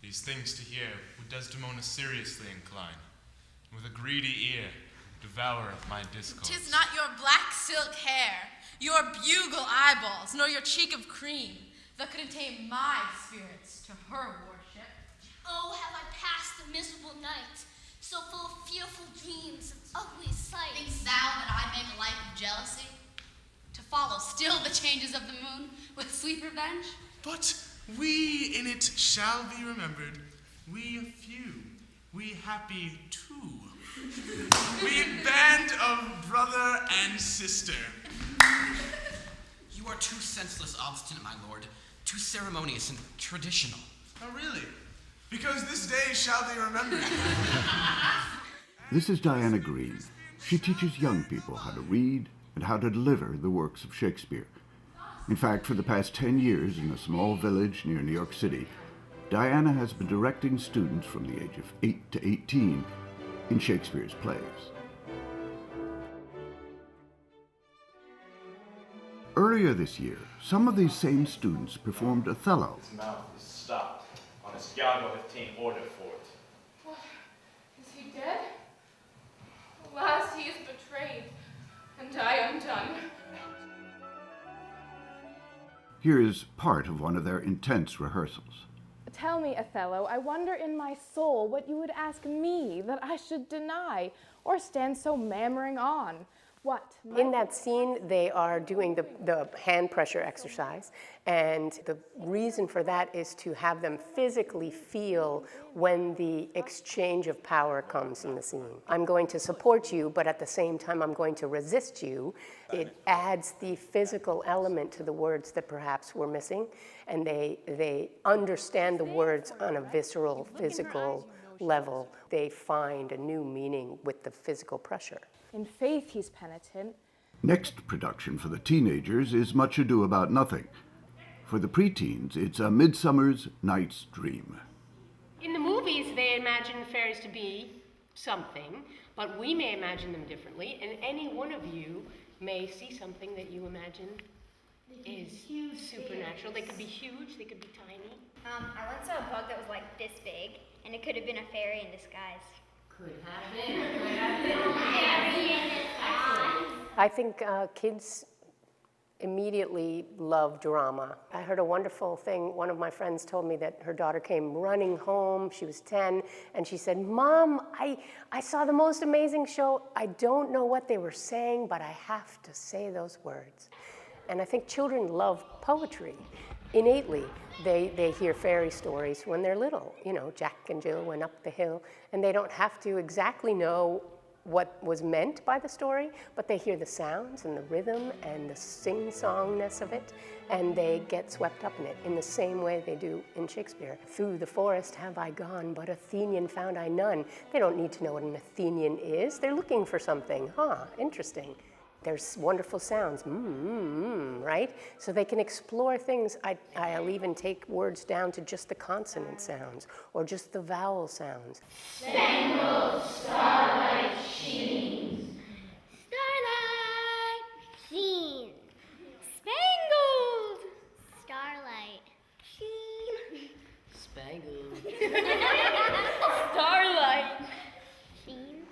These things to hear would Desdemona seriously incline, and with a greedy ear devour my discourse. 'Tis not your black silk hair, your bugle eyeballs, nor your cheek of cream that could tame my spirits to her worship. Oh, have I passed the miserable night, so full of fearful dreams of ugly sights? Thinkst thou that I make a life of jealousy, to follow still the changes of the moon with sweet revenge? But we in it shall be remembered, we few, we happy too. We band of brother and sister. You are too senseless, obstinate, my lord, too ceremonious and traditional. Oh, really? Because this day shall be remembered. This is Diana Green. She teaches young people how to read and how to deliver the works of Shakespeare. In fact, for the past 10 years in a small village near New York City, Diana has been directing students from the age of 8 to 18 in Shakespeare's plays. Earlier this year, some of these same students performed Othello. His mouth is stopped. On Iago hath ta'en order for it. What? Is he dead? Alas, he is betrayed, and I undone. Here is part of one of their intense rehearsals. Tell me, Othello, I wonder in my soul what you would ask me that I should deny, or stand so mammering on. What? In that scene, they are doing the hand pressure exercise, and the reason for that is to have them physically feel when the exchange of power comes in the scene. I'm going to support you, but at the same time, I'm going to resist you. It adds the physical element to the words that perhaps were missing, and they understand the words on a visceral, physical level. They find a new meaning with the physical pressure. In faith he's penitent. Next production for the teenagers is Much Ado About Nothing. For the preteens, it's A Midsummer's Night's Dream. In the movies, they imagine fairies to be something, but we may imagine them differently, and any one of you may see something that you imagine is supernatural. They could be huge, they could be tiny. I once saw a bug that was like this big, and it could have been a fairy in disguise. Could have been. Fairy in disguise. I think kids immediately love drama. I heard a wonderful thing. One of my friends told me that her daughter came running home. She was 10, and she said, "Mom, I saw the most amazing show. I don't know what they were saying, but I have to say those words." And I think children love poetry. Innately, they hear fairy stories when they're little. You know, Jack and Jill went up the hill, and they don't have to exactly know what was meant by the story, but they hear the sounds and the rhythm and the sing-songness of it, and they get swept up in it in the same way they do in Shakespeare. Through the forest have I gone, but Athenian found I none. They don't need to know what an Athenian is. They're looking for something. Interesting. There's wonderful sounds, right? So they can explore things. I'll even take words down to just the consonant sounds or just the vowel sounds. Spangled starlight sheens. Starlight sheen. Spangled starlight sheen. Spangled. Starlight sheen.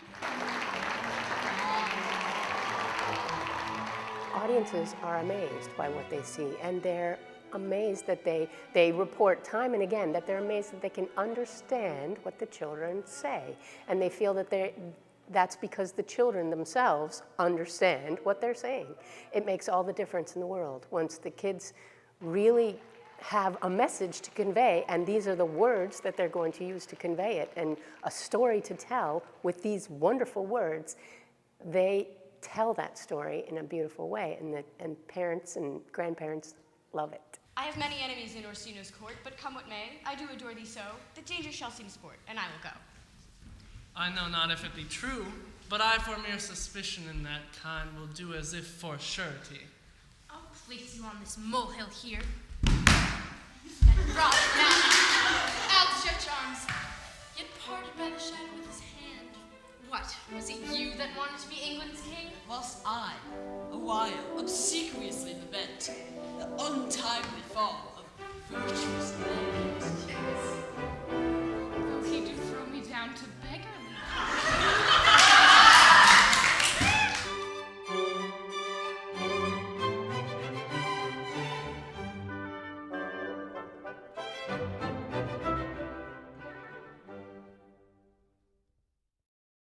Audiences are amazed by what they see, and they're amazed that they report time and again that they're amazed that they can understand what the children say, and they feel that that's because the children themselves understand what they're saying. It makes all the difference in the world once the kids really have a message to convey, and these are the words that they're going to use to convey it, and a story to tell with these wonderful words. They tell that story in a beautiful way, and parents and grandparents love it. I have many enemies in Orsino's court, but come what may, I do adore thee so, that danger shall seem sport, and I will go. I know not if it be true, but I for mere suspicion in that kind will do as if for surety. I'll place you on this molehill here, and drop it down, outstretch arms, yet parted by the shadow of his hand. What, was it you that wanted to be England's king? Was I, a while obsequiously bent, the untimely fall of virtuous men?